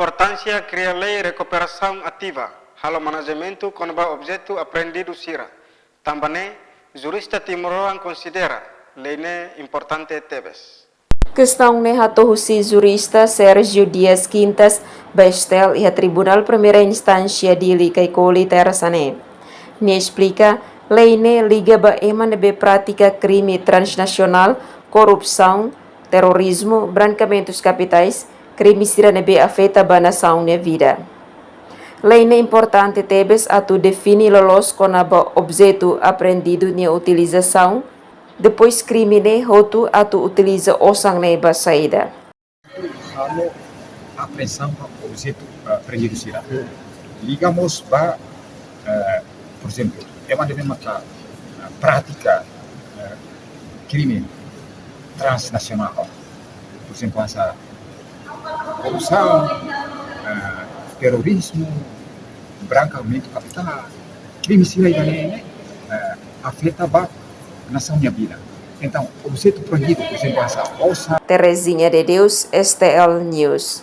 Importância criar lei recuperação ativa, halo manajementu conba objeto aprendido sira. Também, jurista timoroan considera lei importante tebes. Questão ne hatohusi jurista Sergio Dias Quintas Bestel e a Tribunal Primeira Instância de Licaicoli Terasane. Ne explica, lei ne liga ba eman be prática crime transnacional, corrupção, terrorismo, branqueamentos capitais, crime sira ne be afeta ba nação ne vida. Lei ne importante tebes atu define lolos com a objeto aprendido ne utilização. Depois crime ne hotu atu utiliza osang ne ba saída. Kalau apreensão para objeto aprendido sira, ligamos para, por exemplo, mata prática crime transnacional, por exemplo, essa corrupção, terorismo, branqueamento capital, crime sira ini afeta ba nação minha vida. Então, objeto proibido, por exemplo, essa ossa. Terezinha de Deus, STL News.